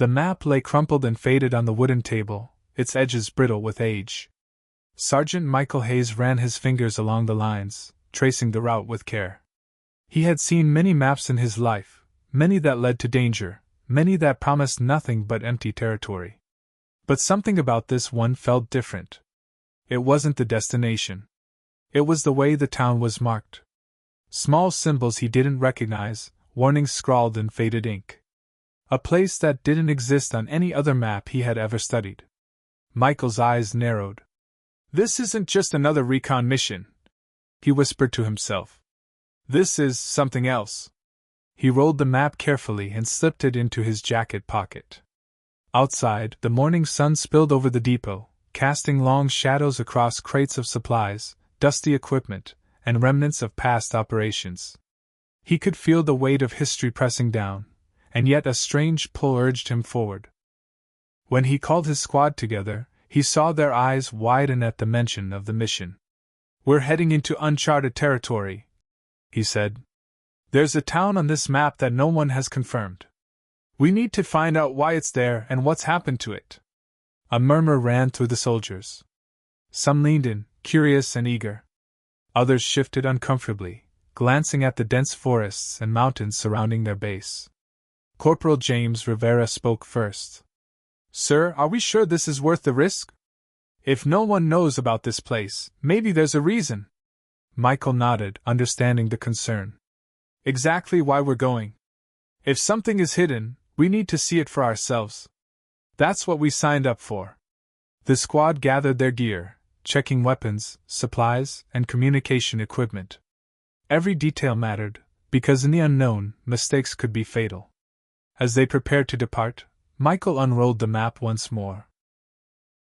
The map lay crumpled and faded on the wooden table, its edges brittle with age. Sergeant Michael Hayes ran his fingers along the lines, tracing the route with care. He had seen many maps in his life, many that led to danger, many that promised nothing but empty territory. But something about this one felt different. It wasn't the destination. It was the way the town was marked. Small symbols he didn't recognize, warnings scrawled in faded ink. A place that didn't exist on any other map he had ever studied. Michael's eyes narrowed. "This isn't just another recon mission," he whispered to himself. "This is something else." He rolled the map carefully and slipped it into his jacket pocket. Outside, the morning sun spilled over the depot, casting long shadows across crates of supplies, dusty equipment, and remnants of past operations. He could feel the weight of history pressing down, and yet a strange pull urged him forward. When he called his squad together, he saw their eyes widen at the mention of the mission. "We're heading into uncharted territory," he said. "There's a town on this map that no one has confirmed. We need to find out why it's there and what's happened to it." A murmur ran through the soldiers. Some leaned in, curious and eager. Others shifted uncomfortably, glancing at the dense forests and mountains surrounding their base. Corporal James Rivera spoke first. "Sir, are we sure this is worth the risk? If no one knows about this place, maybe there's a reason." Michael nodded, understanding the concern. "Exactly why we're going. If something is hidden, we need to see it for ourselves. That's what we signed up for." The squad gathered their gear, checking weapons, supplies, and communication equipment. Every detail mattered, because in the unknown, mistakes could be fatal. As they prepared to depart, Michael unrolled the map once more.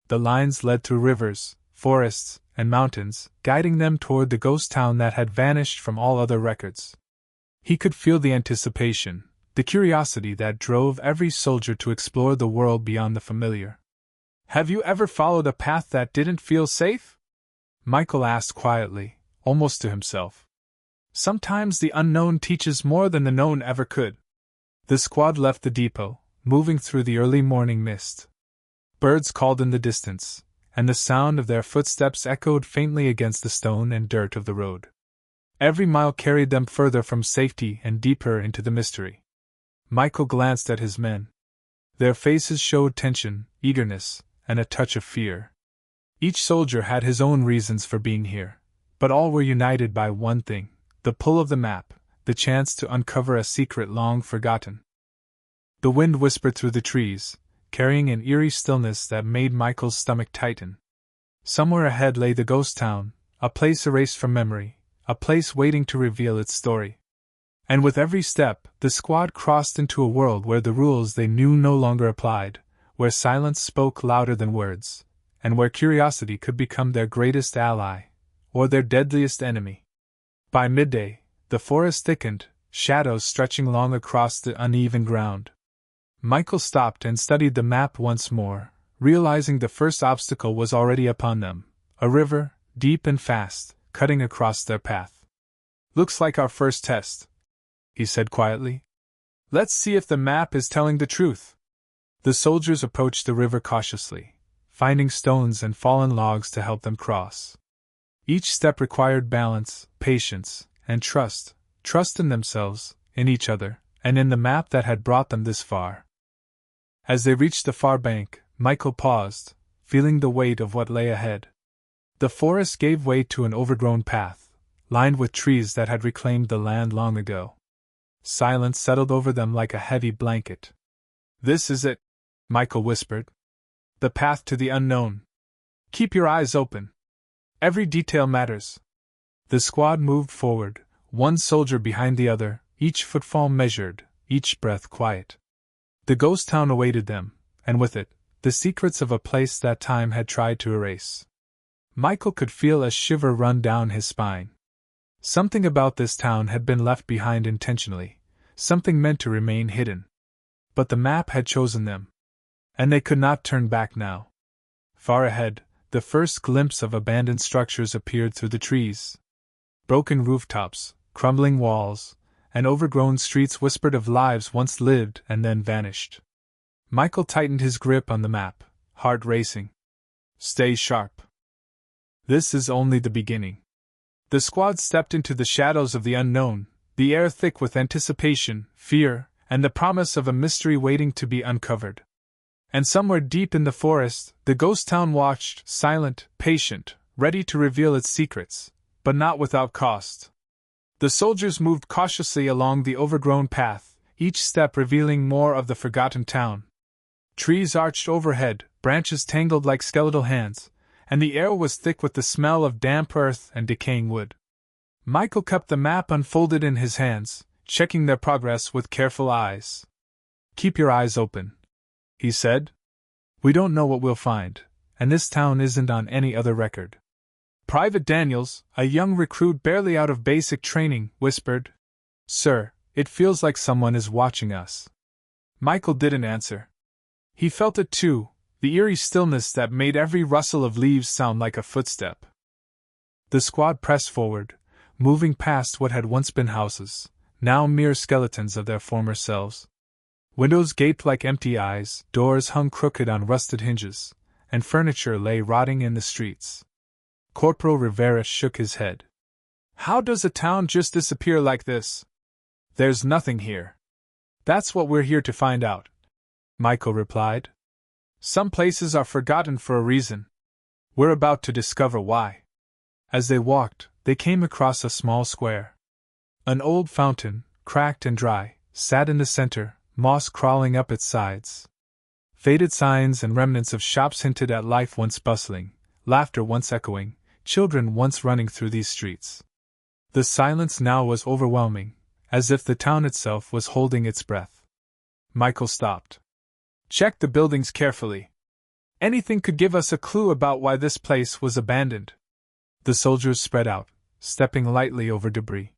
The lines led through rivers, forests, and mountains, guiding them toward the ghost town that had vanished from all other records. He could feel the anticipation, the curiosity that drove every soldier to explore the world beyond the familiar. "Have you ever followed a path that didn't feel safe?" Michael asked quietly, almost to himself. "Sometimes the unknown teaches more than the known ever could." The squad left the depot, moving through the early morning mist. Birds called in the distance, and the sound of their footsteps echoed faintly against the stone and dirt of the road. Every mile carried them further from safety and deeper into the mystery. Michael glanced at his men. Their faces showed tension, eagerness, and a touch of fear. Each soldier had his own reasons for being here, but all were united by one thing: the pull of the map, the chance to uncover a secret long forgotten. The wind whispered through the trees, carrying an eerie stillness that made Michael's stomach tighten. Somewhere ahead lay the ghost town, a place erased from memory, a place waiting to reveal its story. And with every step, the squad crossed into a world where the rules they knew no longer applied, where silence spoke louder than words, and where curiosity could become their greatest ally, or their deadliest enemy. By midday, the forest thickened, shadows stretching long across the uneven ground. Michael stopped and studied the map once more, realizing the first obstacle was already upon them, a river, deep and fast, cutting across their path. "Looks like our first test," he said quietly. "Let's see if the map is telling the truth." The soldiers approached the river cautiously, finding stones and fallen logs to help them cross. Each step required balance, patience, and trust in themselves, in each other, and in the map that had brought them this far. As they reached the far bank, Michael paused, feeling the weight of what lay ahead. The forest gave way to an overgrown path, lined with trees that had reclaimed the land long ago. Silence settled over them like a heavy blanket. "This is it," Michael whispered. "The path to the unknown. Keep your eyes open. Every detail matters." The squad moved forward, one soldier behind the other, each footfall measured, each breath quiet. The ghost town awaited them, and with it, the secrets of a place that time had tried to erase. Michael could feel a shiver run down his spine. Something about this town had been left behind intentionally, something meant to remain hidden. But the map had chosen them. And they could not turn back now. Far ahead, the first glimpse of abandoned structures appeared through the trees. Broken rooftops, crumbling walls, and overgrown streets whispered of lives once lived and then vanished. Michael tightened his grip on the map, heart racing. Stay sharp. This is only the beginning. The squad stepped into the shadows of the unknown, the air thick with anticipation, fear, and the promise of a mystery waiting to be uncovered. And somewhere deep in the forest, the ghost town watched, silent, patient, ready to reveal its secrets, but not without cost. The soldiers moved cautiously along the overgrown path, each step revealing more of the forgotten town. Trees arched overhead, branches tangled like skeletal hands, and the air was thick with the smell of damp earth and decaying wood. Michael kept the map unfolded in his hands, checking their progress with careful eyes. "Keep your eyes open," he said. "We don't know what we'll find, and this town isn't on any other record." Private Daniels, a young recruit barely out of basic training, whispered, "Sir, it feels like someone is watching us." Michael didn't answer. He felt it too, the eerie stillness that made every rustle of leaves sound like a footstep. The squad pressed forward, moving past what had once been houses, now mere skeletons of their former selves. Windows gaped like empty eyes, doors hung crooked on rusted hinges, and furniture lay rotting in the streets. Corporal Rivera shook his head. "How does a town just disappear like this? There's nothing here." "That's what we're here to find out," Michael replied. "Some places are forgotten for a reason. We're about to discover why." As they walked, they came across a small square. An old fountain, cracked and dry, sat in the center, moss crawling up its sides. Faded signs and remnants of shops hinted at life once bustling, laughter once echoing, children once running through these streets. The silence now was overwhelming, as if the town itself was holding its breath. Michael stopped. "Check the buildings carefully. Anything could give us a clue about why this place was abandoned." The soldiers spread out, stepping lightly over debris.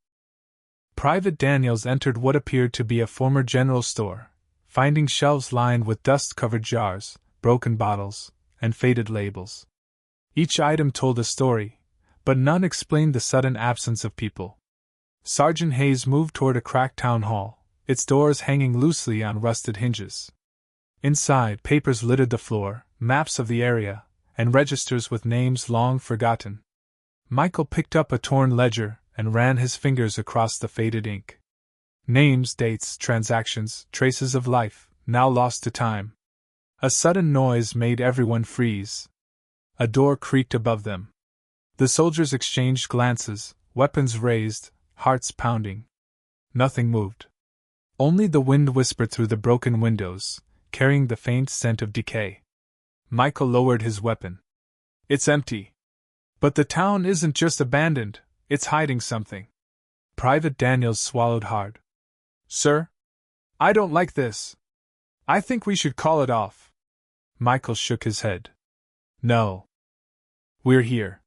Private Daniels entered what appeared to be a former general store, finding shelves lined with dust-covered jars, broken bottles, and faded labels. Each item told a story, but none explained the sudden absence of people. Sergeant Hayes moved toward a cracked town hall, its doors hanging loosely on rusted hinges. Inside, papers littered the floor, maps of the area, and registers with names long forgotten. Michael picked up a torn ledger and ran his fingers across the faded ink. Names, dates, transactions, traces of life, now lost to time. A sudden noise made everyone freeze. A door creaked above them. The soldiers exchanged glances, weapons raised, hearts pounding. Nothing moved. Only the wind whispered through the broken windows, carrying the faint scent of decay. Michael lowered his weapon. "It's empty. But the town isn't just abandoned, it's hiding something." Private Daniels swallowed hard. "Sir? I don't like this. I think we should call it off." Michael shook his head. "No. We're here.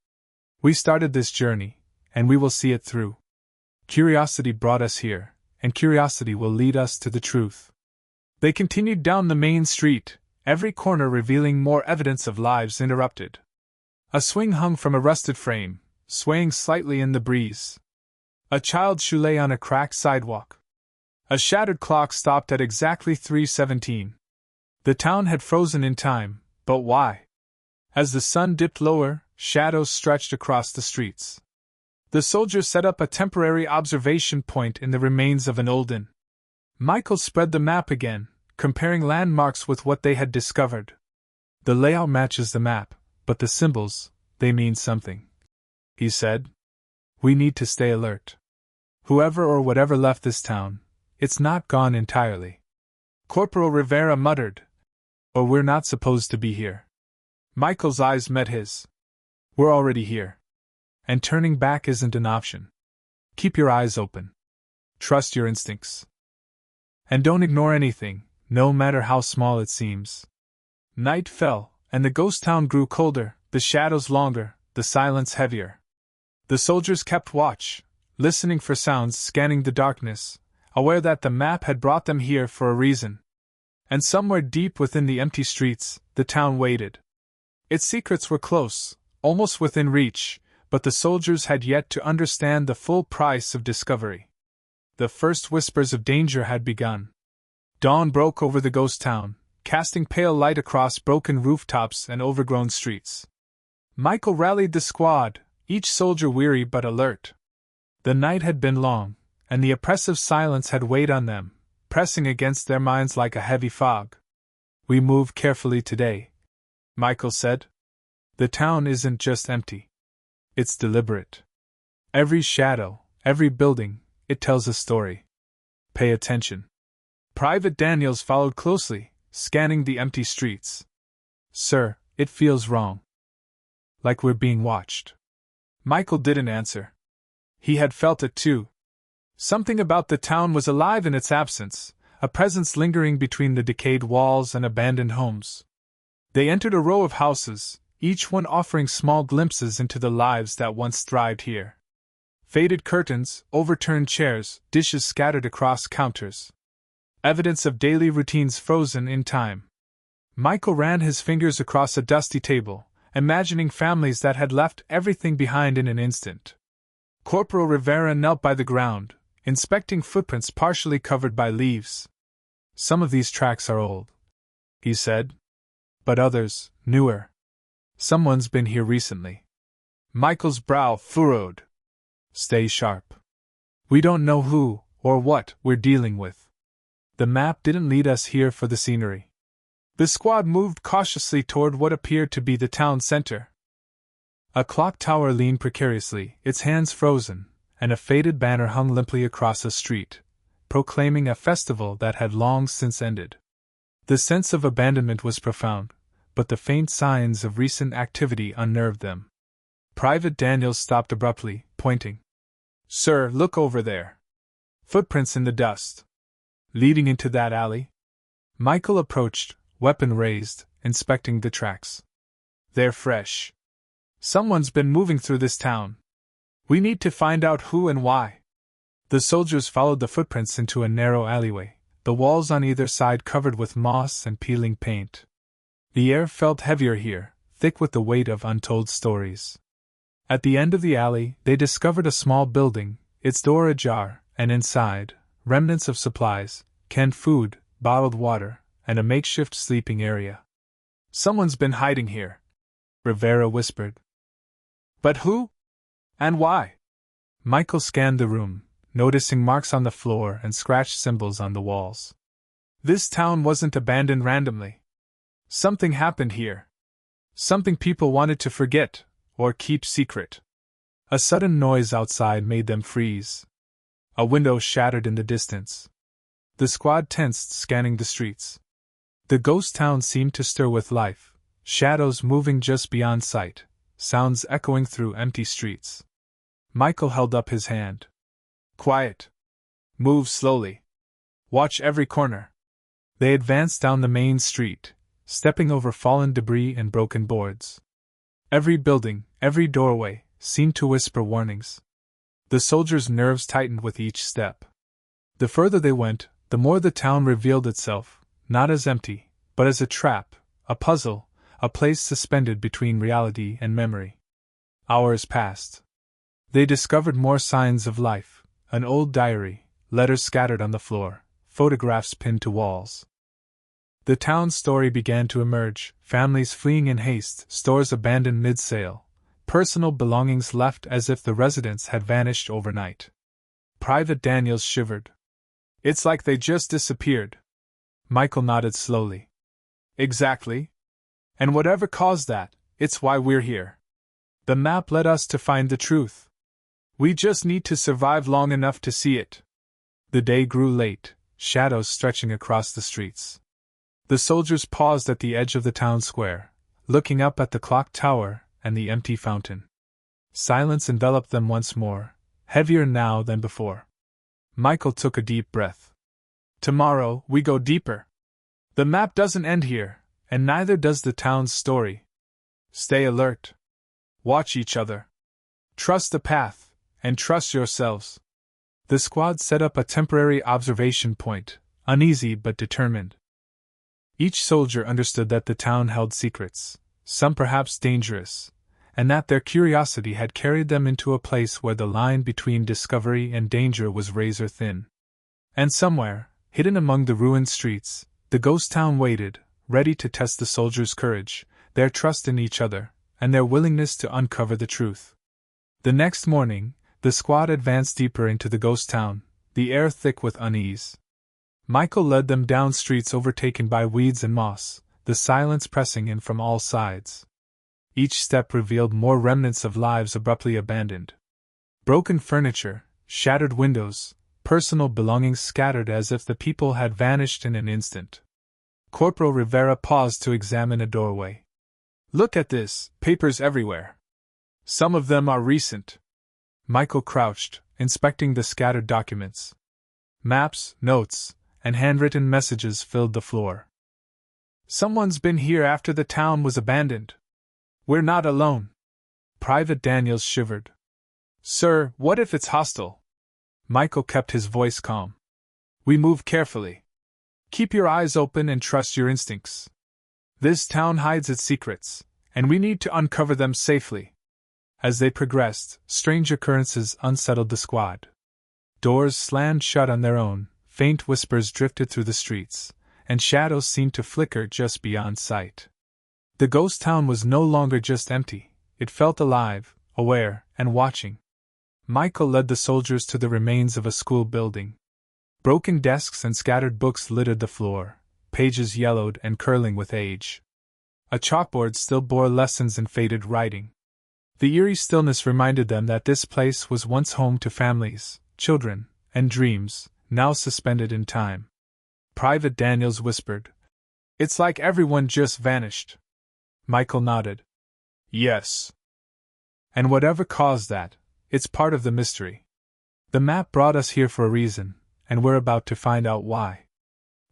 We started this journey, and we will see it through. Curiosity brought us here, and curiosity will lead us to the truth." They continued down the main street, every corner revealing more evidence of lives interrupted. A swing hung from a rusted frame, swaying slightly in the breeze. A child's shoe lay on a cracked sidewalk. A shattered clock stopped at exactly 3:17. The town had frozen in time, but why? As the sun dipped lower, shadows stretched across the streets. The soldiers set up a temporary observation point in the remains of an old inn. Michael spread the map again, comparing landmarks with what they had discovered. "The layout matches the map, but the symbols, they mean something," he said. "We need to stay alert. Whoever or whatever left this town, it's not gone entirely." Corporal Rivera muttered, "Or we're not supposed to be here." Michael's eyes met his. "We're already here. And turning back isn't an option. Keep your eyes open. Trust your instincts. And don't ignore anything, no matter how small it seems." Night fell, and the ghost town grew colder, the shadows longer, the silence heavier. The soldiers kept watch, listening for sounds, scanning the darkness, aware that the map had brought them here for a reason. And somewhere deep within the empty streets, the town waited. Its secrets were close, almost within reach, but the soldiers had yet to understand the full price of discovery. The first whispers of danger had begun. Dawn broke over the ghost town, casting pale light across broken rooftops and overgrown streets. Michael rallied the squad, each soldier weary but alert. The night had been long, and the oppressive silence had weighed on them, pressing against their minds like a heavy fog. "We move carefully today," Michael said. "The town isn't just empty. It's deliberate. Every shadow, every building, it tells a story. Pay attention." Private Daniels followed closely, scanning the empty streets. "Sir, it feels wrong. Like we're being watched." Michael didn't answer. He had felt it too. Something about the town was alive in its absence, a presence lingering between the decayed walls and abandoned homes. They entered a row of houses, each one offering small glimpses into the lives that once thrived here. Faded curtains, overturned chairs, dishes scattered across counters. Evidence of daily routines frozen in time. Michael ran his fingers across a dusty table, imagining families that had left everything behind in an instant. Corporal Rivera knelt by the ground, inspecting footprints partially covered by leaves. "Some of these tracks are old," he said. "But others, newer. Someone's been here recently." Michael's brow furrowed. "Stay sharp. We don't know who, or what, we're dealing with. The map didn't lead us here for the scenery." The squad moved cautiously toward what appeared to be the town center. A clock tower leaned precariously, its hands frozen, and a faded banner hung limply across a street, proclaiming a festival that had long since ended. The sense of abandonment was profound, but the faint signs of recent activity unnerved them. Private Daniels stopped abruptly, pointing. "Sir, look over there. Footprints in the dust. Leading into that alley?" Michael approached, weapon raised, inspecting the tracks. "They're fresh. Someone's been moving through this town. We need to find out who and why." The soldiers followed the footprints into a narrow alleyway, the walls on either side covered with moss and peeling paint. The air felt heavier here, thick with the weight of untold stories. At the end of the alley, they discovered a small building, its door ajar, and inside, remnants of supplies, canned food, bottled water, and a makeshift sleeping area. "Someone's been hiding here," Rivera whispered. "But who? And why?" Michael scanned the room, noticing marks on the floor and scratched symbols on the walls. This town wasn't abandoned randomly. Something happened here. Something people wanted to forget, or keep secret. A sudden noise outside made them freeze. A window shattered in the distance. The squad tensed, scanning the streets. The ghost town seemed to stir with life, shadows moving just beyond sight, sounds echoing through empty streets. Michael held up his hand. "Quiet. Move slowly. Watch every corner." They advanced down the main street, stepping over fallen debris and broken boards. Every building, every doorway, seemed to whisper warnings. The soldiers' nerves tightened with each step. The further they went, the more the town revealed itself, not as empty, but as a trap, a puzzle, a place suspended between reality and memory. Hours passed. They discovered more signs of life, an old diary, letters scattered on the floor, photographs pinned to walls. The town's story began to emerge, families fleeing in haste, stores abandoned mid-sale, personal belongings left as if the residents had vanished overnight. Private Daniels shivered. "It's like they just disappeared." Michael nodded slowly. "Exactly. And whatever caused that, it's why we're here. The map led us to find the truth. We just need to survive long enough to see it." The day grew late, shadows stretching across the streets. The soldiers paused at the edge of the town square, looking up at the clock tower and the empty fountain. Silence enveloped them once more, heavier now than before. Michael took a deep breath. "Tomorrow, we go deeper. The map doesn't end here, and neither does the town's story. Stay alert. Watch each other. Trust the path, and trust yourselves." The squad set up a temporary observation point, uneasy but determined. Each soldier understood that the town held secrets, some perhaps dangerous, and that their curiosity had carried them into a place where the line between discovery and danger was razor thin. And somewhere, hidden among the ruined streets, the ghost town waited, ready to test the soldiers' courage, their trust in each other, and their willingness to uncover the truth. The next morning, the squad advanced deeper into the ghost town, the air thick with unease. Michael led them down streets overtaken by weeds and moss, the silence pressing in from all sides. Each step revealed more remnants of lives abruptly abandoned. Broken furniture, shattered windows, personal belongings scattered as if the people had vanished in an instant. Corporal Rivera paused to examine a doorway. "Look at this, papers everywhere. Some of them are recent." Michael crouched, inspecting the scattered documents. Maps, notes, and handwritten messages filled the floor. "Someone's been here after the town was abandoned. We're not alone." Private Daniels shivered. "Sir, what if it's hostile?" Michael kept his voice calm. "We move carefully. Keep your eyes open and trust your instincts. This town hides its secrets, and we need to uncover them safely." As they progressed, strange occurrences unsettled the squad. Doors slammed shut on their own, faint whispers drifted through the streets, and shadows seemed to flicker just beyond sight. The ghost town was no longer just empty, it felt alive, aware, and watching. Michael led the soldiers to the remains of a school building. Broken desks and scattered books littered the floor, pages yellowed and curling with age. A chalkboard still bore lessons in faded writing. The eerie stillness reminded them that this place was once home to families, children, and dreams, now suspended in time. Private Daniels whispered, "It's like everyone just vanished." Michael nodded. "Yes. And whatever caused that, it's part of the mystery. The map brought us here for a reason, and we're about to find out why."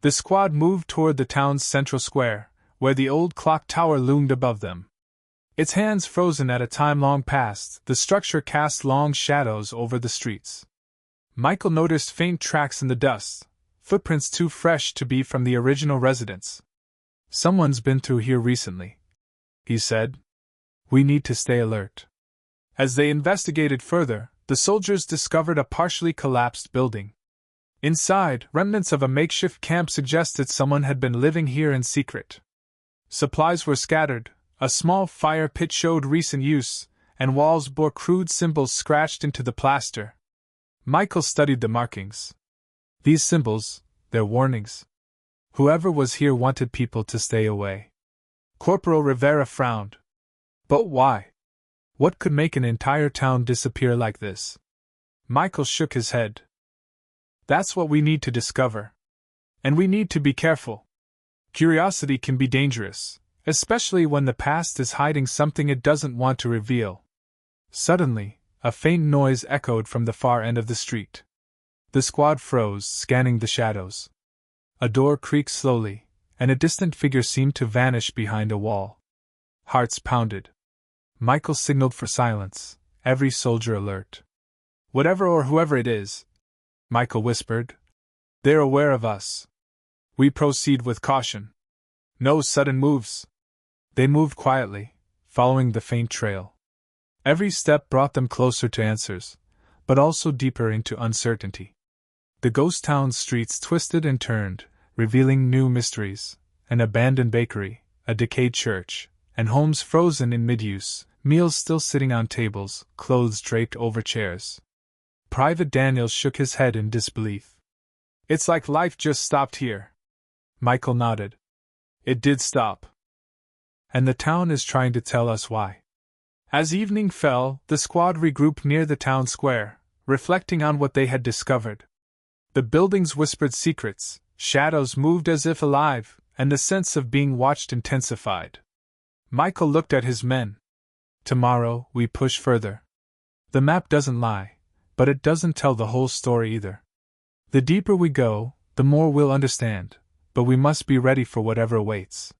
The squad moved toward the town's central square, where the old clock tower loomed above them. Its hands frozen at a time long past, the structure cast long shadows over the streets. Michael noticed faint tracks in the dust, footprints too fresh to be from the original residents. "Someone's been through here recently," he said. "We need to stay alert." As they investigated further, the soldiers discovered a partially collapsed building. Inside, remnants of a makeshift camp suggested someone had been living here in secret. Supplies were scattered, a small fire pit showed recent use, and walls bore crude symbols scratched into the plaster. Michael studied the markings. These symbols, their warnings. Whoever was here wanted people to stay away. Corporal Rivera frowned. But why? What could make an entire town disappear like this? Michael shook his head. "That's what we need to discover. And we need to be careful. Curiosity can be dangerous, especially when the past is hiding something it doesn't want to reveal." Suddenly, a faint noise echoed from the far end of the street. The squad froze, scanning the shadows. A door creaked slowly, and a distant figure seemed to vanish behind a wall. Hearts pounded. Michael signaled for silence, every soldier alert. "Whatever or whoever it is," Michael whispered, "they're aware of us. We proceed with caution. No sudden moves." They moved quietly, following the faint trail. Every step brought them closer to answers, but also deeper into uncertainty. The ghost town's streets twisted and turned, revealing new mysteries: an abandoned bakery, a decayed church, and homes frozen in mid-use, meals still sitting on tables, clothes draped over chairs. Private Daniels shook his head in disbelief. "It's like life just stopped here." Michael nodded. "It did stop. And the town is trying to tell us why." As evening fell, the squad regrouped near the town square, reflecting on what they had discovered. The buildings whispered secrets, shadows moved as if alive, and the sense of being watched intensified. Michael looked at his men. "Tomorrow, we push further. The map doesn't lie, but it doesn't tell the whole story either. The deeper we go, the more we'll understand, but we must be ready for whatever awaits."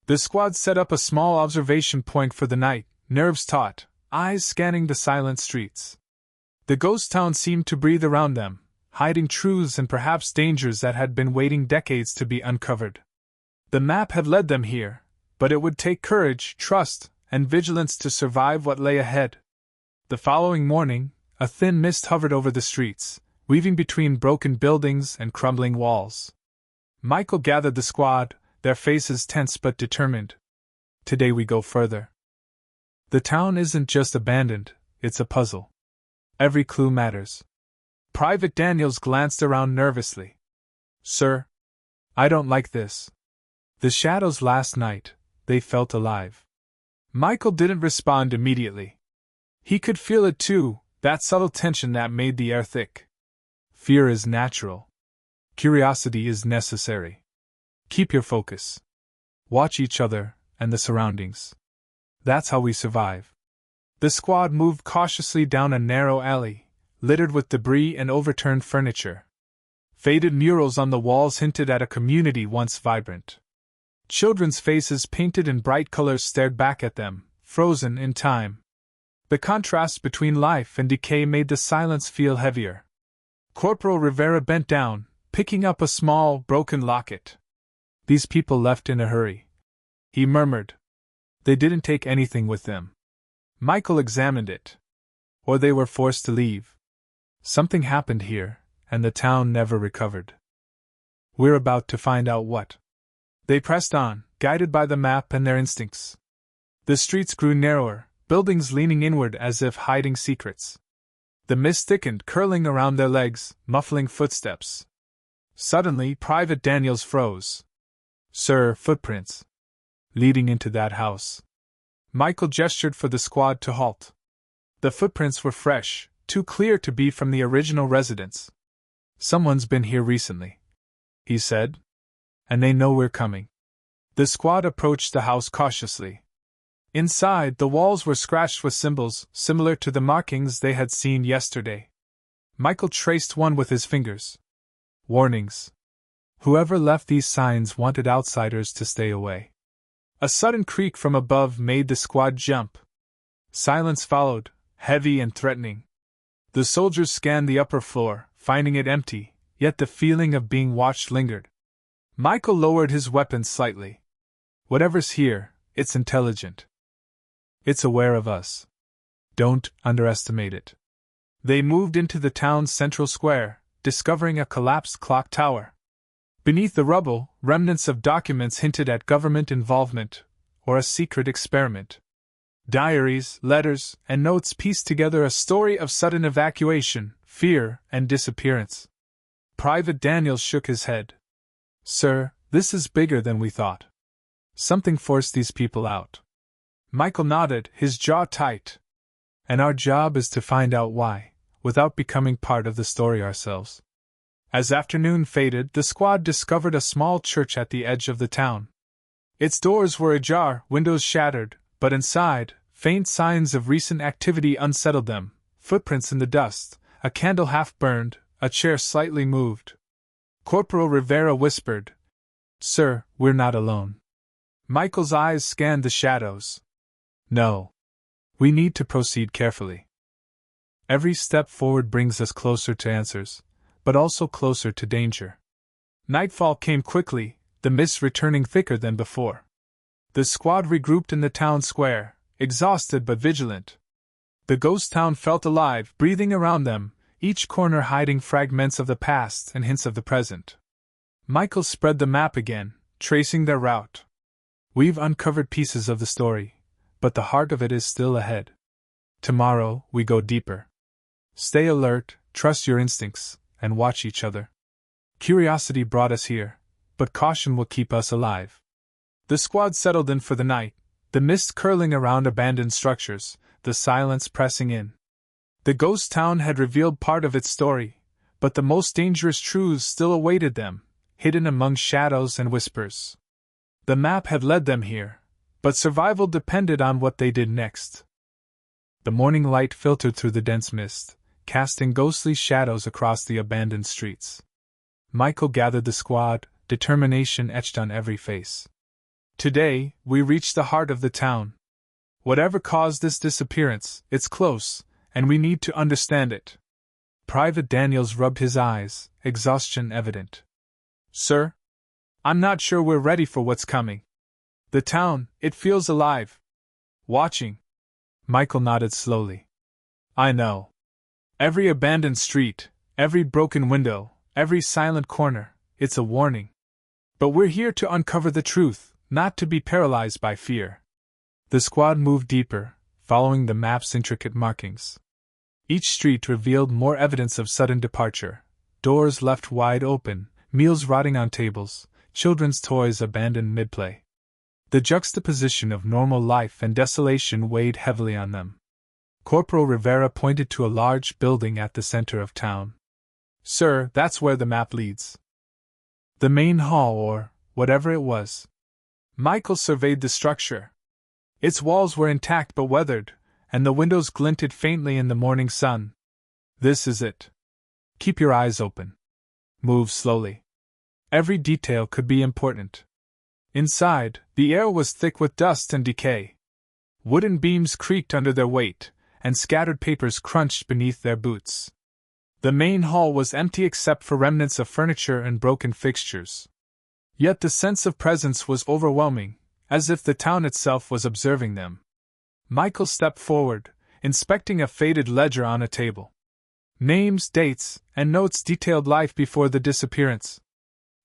The squad set up a small observation point for the night, nerves taut, eyes scanning the silent streets. The ghost town seemed to breathe around them, hiding truths and perhaps dangers that had been waiting decades to be uncovered. The map had led them here, but it would take courage, trust, and vigilance to survive what lay ahead. The following morning, a thin mist hovered over the streets, weaving between broken buildings and crumbling walls. Michael gathered the squad, their faces tense but determined. Today we go further. The town isn't just abandoned, it's a puzzle. Every clue matters. Private Daniels glanced around nervously. Sir, I don't like this. The shadows last night, they felt alive. Michael didn't respond immediately. He could feel it too, that subtle tension that made the air thick. Fear is natural. Curiosity is necessary. Keep your focus. Watch each other and the surroundings. That's how we survive. The squad moved cautiously down a narrow alley, littered with debris and overturned furniture. Faded murals on the walls hinted at a community once vibrant. Children's faces painted in bright colors stared back at them, frozen in time. The contrast between life and decay made the silence feel heavier. Corporal Rivera bent down, picking up a small, broken locket. These people left in a hurry, he murmured. They didn't take anything with them. Michael examined it. Or they were forced to leave. Something happened here, and the town never recovered. We're about to find out what. They pressed on, guided by the map and their instincts. The streets grew narrower, buildings leaning inward as if hiding secrets. The mist thickened, curling around their legs, muffling footsteps. Suddenly, Private Daniels froze. Sir, footprints. Leading into that house. Michael gestured for the squad to halt. The footprints were fresh, too clear to be from the original residents. Someone's been here recently, he said. And they know we're coming. The squad approached the house cautiously. Inside, the walls were scratched with symbols similar to the markings they had seen yesterday. Michael traced one with his fingers. Warnings. Whoever left these signs wanted outsiders to stay away. A sudden creak from above made the squad jump. Silence followed, heavy and threatening. The soldiers scanned the upper floor, finding it empty, yet the feeling of being watched lingered. Michael lowered his weapon slightly. Whatever's here, it's intelligent. It's aware of us. Don't underestimate it. They moved into the town's central square, discovering a collapsed clock tower. Beneath the rubble, remnants of documents hinted at government involvement, or a secret experiment. Diaries, letters, and notes pieced together a story of sudden evacuation, fear, and disappearance. Private Daniels shook his head. Sir, this is bigger than we thought. Something forced these people out. Michael nodded, his jaw tight. And our job is to find out why, without becoming part of the story ourselves. As afternoon faded, the squad discovered a small church at the edge of the town. Its doors were ajar, windows shattered, but inside, faint signs of recent activity unsettled them. Footprints in the dust, a candle half burned, a chair slightly moved. Corporal Rivera whispered, Sir, we're not alone. Michael's eyes scanned the shadows. No. We need to proceed carefully. Every step forward brings us closer to answers, but also closer to danger. Nightfall came quickly, the mist returning thicker than before. The squad regrouped in the town square, exhausted but vigilant. The ghost town felt alive, breathing around them, each corner hiding fragments of the past and hints of the present. Michael spread the map again, tracing their route. We've uncovered pieces of the story, but the heart of it is still ahead. Tomorrow, we go deeper. Stay alert, trust your instincts, and watch each other. Curiosity brought us here, but caution will keep us alive. The squad settled in for the night, the mist curling around abandoned structures, the silence pressing in. The ghost town had revealed part of its story, but the most dangerous truths still awaited them, hidden among shadows and whispers. The map had led them here, but survival depended on what they did next. The morning light filtered through the dense mist, casting ghostly shadows across the abandoned streets. Michael gathered the squad, determination etched on every face. Today, we reached the heart of the town. Whatever caused this disappearance, it's close, and we need to understand it. Private Daniels rubbed his eyes, exhaustion evident. Sir? I'm not sure we're ready for what's coming. The town, it feels alive. Watching. Michael nodded slowly. I know. Every abandoned street, every broken window, every silent corner, it's a warning. But we're here to uncover the truth, not to be paralyzed by fear. The squad moved deeper, following the map's intricate markings. Each street revealed more evidence of sudden departure: doors left wide open, meals rotting on tables, children's toys abandoned mid-play. The juxtaposition of normal life and desolation weighed heavily on them. Corporal Rivera pointed to a large building at the center of town. "Sir, that's where the map leads." The main hall, or whatever it was. Michael surveyed the structure. Its walls were intact but weathered, and the windows glinted faintly in the morning sun. "This is it. Keep your eyes open. Move slowly. Every detail could be important." Inside, the air was thick with dust and decay. Wooden beams creaked under their weight, and scattered papers crunched beneath their boots. The main hall was empty except for remnants of furniture and broken fixtures. Yet the sense of presence was overwhelming, as if the town itself was observing them. Michael stepped forward, inspecting a faded ledger on a table. Names, dates, and notes detailed life before the disappearance.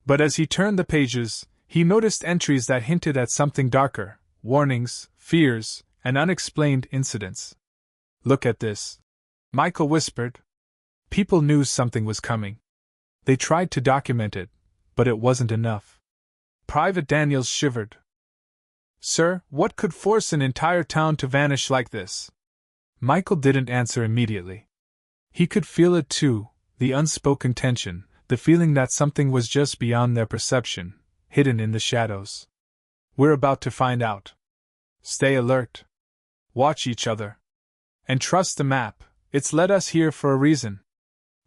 But as he turned the pages, he noticed entries that hinted at something darker: warnings, fears, and unexplained incidents. "Look at this," Michael whispered. People knew something was coming. They tried to document it, but it wasn't enough. Private Daniels shivered. "Sir, what could force an entire town to vanish like this?" Michael didn't answer immediately. He could feel it too, the unspoken tension, the feeling that something was just beyond their perception, hidden in the shadows. "We're about to find out. Stay alert. Watch each other. And trust the map, it's led us here for a reason."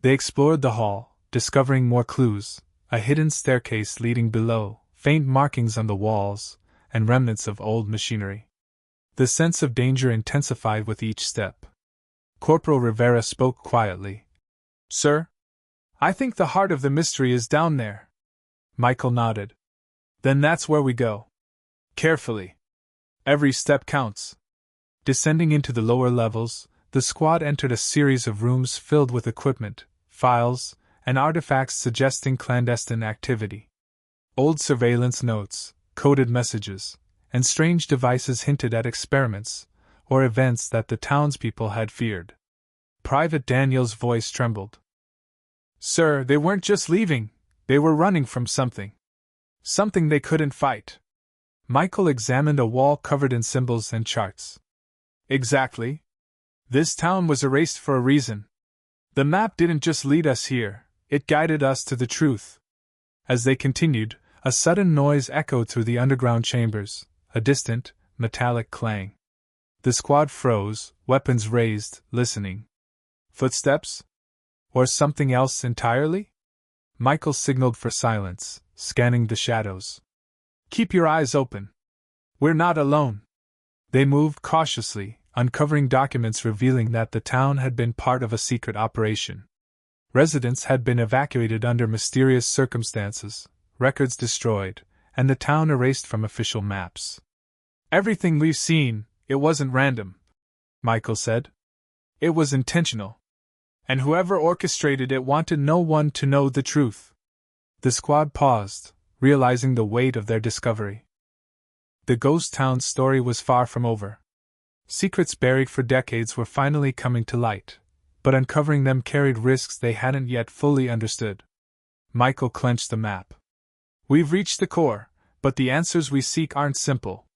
They explored the hall, discovering more clues: a hidden staircase leading below, faint markings on the walls, and remnants of old machinery. The sense of danger intensified with each step. Corporal Rivera spoke quietly. "Sir, I think the heart of the mystery is down there." Michael nodded. "Then that's where we go. Carefully. Every step counts." Descending into the lower levels, the squad entered a series of rooms filled with equipment, files, and artifacts suggesting clandestine activity. Old surveillance notes, coded messages, and strange devices hinted at experiments or events that the townspeople had feared. Private Daniels' voice trembled. "Sir, they weren't just leaving, they were running from something. Something they couldn't fight." Michael examined a wall covered in symbols and charts. "Exactly. This town was erased for a reason. The map didn't just lead us here, it guided us to the truth." As they continued, a sudden noise echoed through the underground chambers, a distant, metallic clang. The squad froze, weapons raised, listening. Footsteps? Or something else entirely? Michael signaled for silence, scanning the shadows. "Keep your eyes open. We're not alone." They moved cautiously, uncovering documents revealing that the town had been part of a secret operation. Residents had been evacuated under mysterious circumstances, records destroyed, and the town erased from official maps. "Everything we've seen, it wasn't random," Michael said. "It was intentional. And whoever orchestrated it wanted no one to know the truth." The squad paused, realizing the weight of their discovery. The ghost town's story was far from over. Secrets buried for decades were finally coming to light, but uncovering them carried risks they hadn't yet fully understood. Michael clenched the map. "We've reached the core, but the answers we seek aren't simple.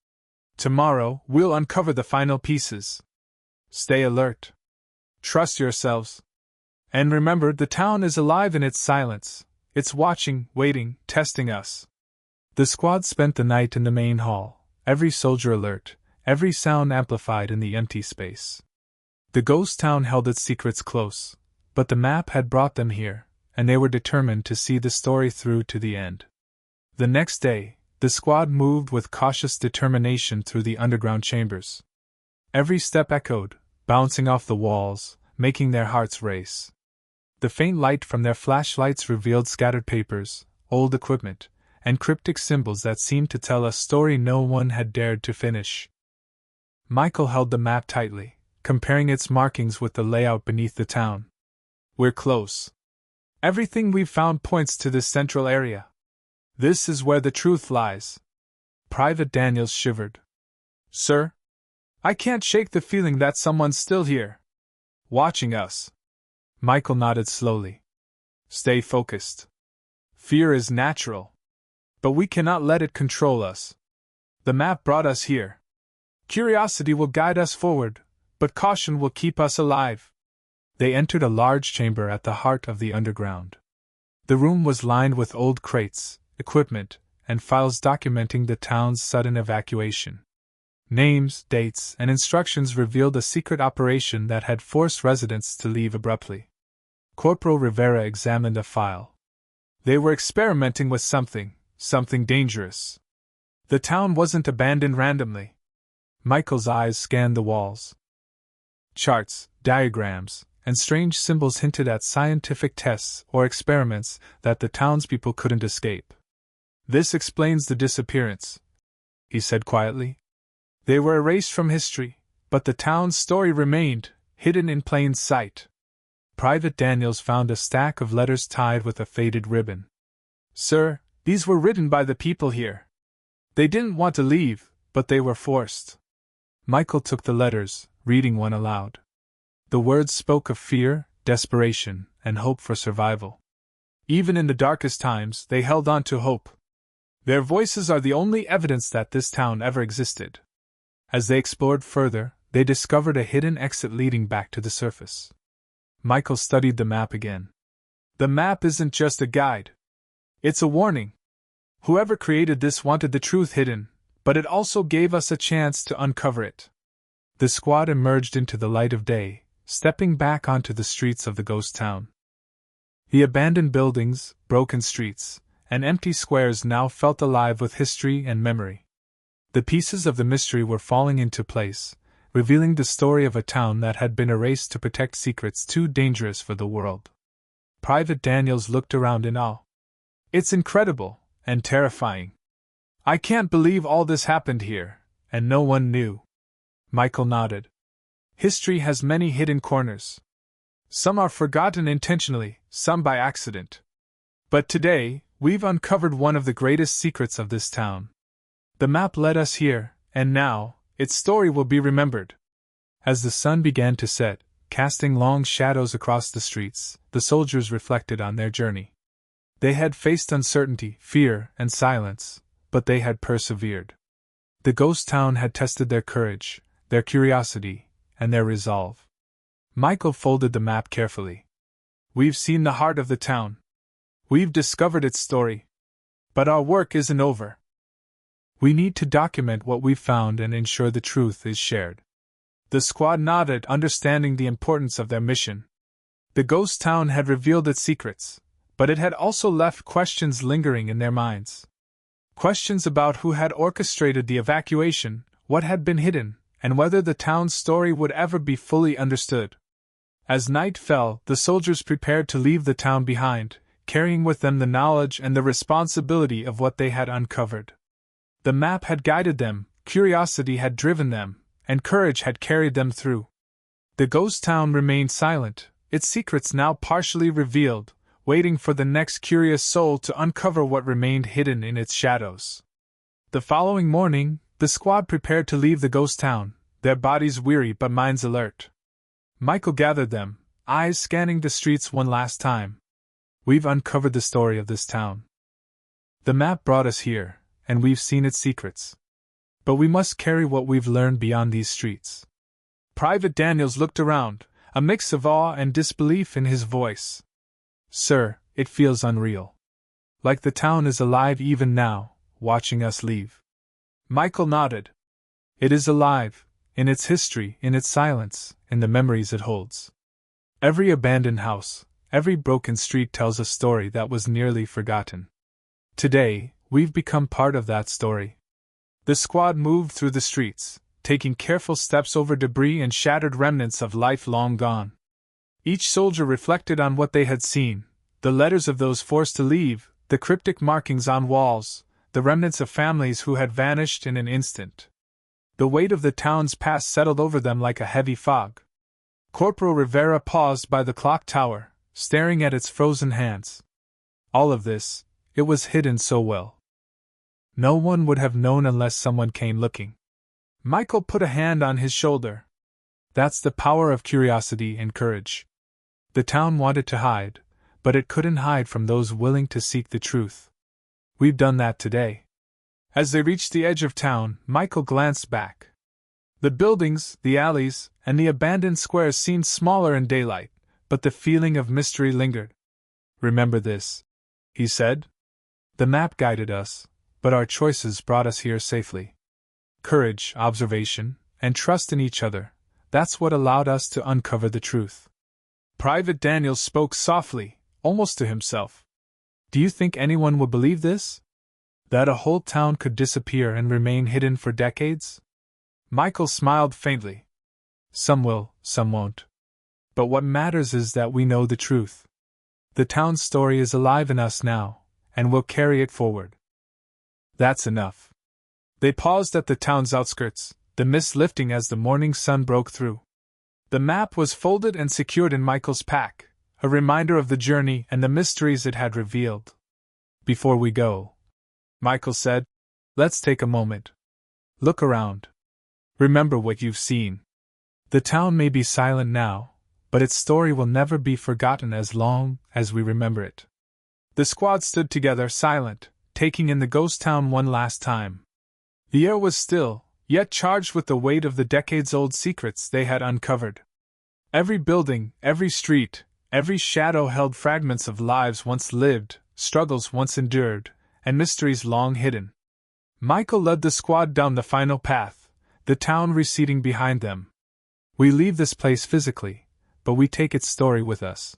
Tomorrow, we'll uncover the final pieces. Stay alert. Trust yourselves. And remember, the town is alive in its silence. It's watching, waiting, testing us." The squad spent the night in the main hall, every soldier alert, every sound amplified in the empty space. The ghost town held its secrets close, but the map had brought them here, and they were determined to see the story through to the end. The next day, the squad moved with cautious determination through the underground chambers. Every step echoed, bouncing off the walls, making their hearts race. The faint light from their flashlights revealed scattered papers, old equipment, and cryptic symbols that seemed to tell a story no one had dared to finish. Michael held the map tightly, comparing its markings with the layout beneath the town. "We're close. Everything we've found points to this central area. This is where the truth lies. Private Daniels shivered. Sir? I can't shake the feeling that someone's still here. Watching us. Michael nodded slowly. Stay focused. Fear is natural. But we cannot let it control us. The map brought us here. Curiosity will guide us forward, but caution will keep us alive. They entered a large chamber at the heart of the underground. The room was lined with old crates, equipment, and files documenting the town's sudden evacuation. Names, dates, and instructions revealed a secret operation that had forced residents to leave abruptly. Corporal Rivera examined a file. They were experimenting with something dangerous. The town wasn't abandoned randomly. Michael's eyes scanned the walls. Charts, diagrams, and strange symbols hinted at scientific tests or experiments that the townspeople couldn't escape. This explains the disappearance, he said quietly. They were erased from history, but the town's story remained, hidden in plain sight. Private Daniels found a stack of letters tied with a faded ribbon. Sir, these were written by the people here. They didn't want to leave, but they were forced. Michael took the letters, reading one aloud. The words spoke of fear, desperation, and hope for survival. Even in the darkest times, they held on to hope. Their voices are the only evidence that this town ever existed. As they explored further, they discovered a hidden exit leading back to the surface. Michael studied the map again. The map isn't just a guide. It's a warning. Whoever created this wanted the truth hidden, but it also gave us a chance to uncover it. The squad emerged into the light of day, stepping back onto the streets of the ghost town. The abandoned buildings, broken streets, and empty squares now felt alive with history and memory. The pieces of the mystery were falling into place, revealing the story of a town that had been erased to protect secrets too dangerous for the world. Private Daniels looked around in awe. It's incredible, and terrifying. I can't believe all this happened here, and no one knew. Michael nodded. History has many hidden corners. Some are forgotten intentionally, some by accident. But today, we've uncovered one of the greatest secrets of this town. The map led us here, and now, its story will be remembered. As the sun began to set, casting long shadows across the streets, the soldiers reflected on their journey. They had faced uncertainty, fear, and silence, but they had persevered. The ghost town had tested their courage, their curiosity, and their resolve. Michael folded the map carefully. We've seen the heart of the town. We've discovered its story. But our work isn't over. We need to document what we've found and ensure the truth is shared. The squad nodded, understanding the importance of their mission. The ghost town had revealed its secrets, but it had also left questions lingering in their minds. Questions about who had orchestrated the evacuation, what had been hidden, and whether the town's story would ever be fully understood. As night fell, the soldiers prepared to leave the town behind, carrying with them the knowledge and the responsibility of what they had uncovered. The map had guided them, curiosity had driven them, and courage had carried them through. The ghost town remained silent, its secrets now partially revealed, waiting for the next curious soul to uncover what remained hidden in its shadows. The following morning, the squad prepared to leave the ghost town, their bodies weary but minds alert. Michael gathered them, eyes scanning the streets one last time. We've uncovered the story of this town. The map brought us here, and we've seen its secrets. But we must carry what we've learned beyond these streets. Private Daniels looked around, a mix of awe and disbelief in his voice. Sir, it feels unreal. Like the town is alive even now, watching us leave. Michael nodded. It is alive, in its history, in its silence, in the memories it holds. Every abandoned house, every broken street tells a story that was nearly forgotten. Today, we've become part of that story. The squad moved through the streets, taking careful steps over debris and shattered remnants of life long gone. Each soldier reflected on what they had seen, the letters of those forced to leave, the cryptic markings on walls, the remnants of families who had vanished in an instant. The weight of the town's past settled over them like a heavy fog. Corporal Rivera paused by the clock tower, staring at its frozen hands. All of this, It was hidden so well. No one would have known unless someone came looking. Michael put a hand on his shoulder. That's the power of curiosity and courage. The town wanted to hide, but it couldn't hide from those willing to seek the truth. We've done that today. As they reached the edge of town, Michael glanced back. The buildings, the alleys, and the abandoned squares seemed smaller in daylight, but the feeling of mystery lingered. "Remember this," he said. "The map guided us, but our choices brought us here safely. Courage, observation, and trust in each other, that's what allowed us to uncover the truth." Private Daniels spoke softly, almost to himself. "Do you think anyone would believe this? That a whole town could disappear and remain hidden for decades?" Michael smiled faintly. "Some will, some won't. But what matters is that we know the truth. The town's story is alive in us now, and we'll carry it forward." "That's enough." They paused at the town's outskirts, the mist lifting as the morning sun broke through. The map was folded and secured in Michael's pack, a reminder of the journey and the mysteries it had revealed. "Before we go," Michael said, "let's take a moment. Look around. Remember what you've seen. The town may be silent now, but its story will never be forgotten as long as we remember it." The squad stood together, silent, taking in the ghost town one last time. The air was still, yet charged with the weight of the decades-old secrets they had uncovered. Every building, every street, every shadow held fragments of lives once lived, struggles once endured, and mysteries long hidden. Michael led the squad down the final path, the town receding behind them. "We leave this place physically, but we take its story with us.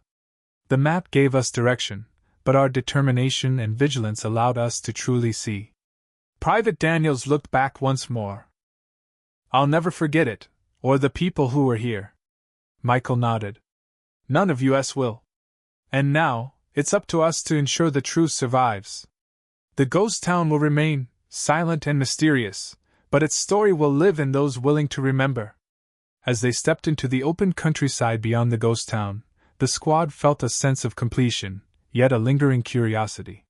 The map gave us direction, but our determination and vigilance allowed us to truly see." Private Daniels looked back once more. "I'll never forget it, or the people who were here." Michael nodded. "None of us will. And now, it's up to us to ensure the truth survives. The ghost town will remain, silent and mysterious, but its story will live in those willing to remember." As they stepped into the open countryside beyond the ghost town, the squad felt a sense of completion, yet a lingering curiosity.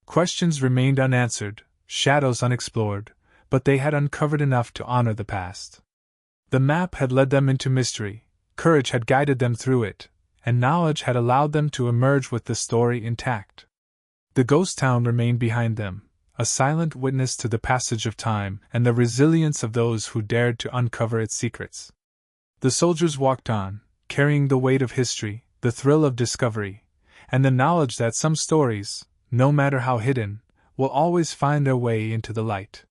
Questions remained unanswered, shadows unexplored, but they had uncovered enough to honor the past. The map had led them into mystery, courage had guided them through it, and knowledge had allowed them to emerge with the story intact. The ghost town remained behind them, a silent witness to the passage of time and the resilience of those who dared to uncover its secrets. The soldiers walked on, carrying the weight of history, the thrill of discovery, and the knowledge that some stories, no matter how hidden, will always find their way into the light.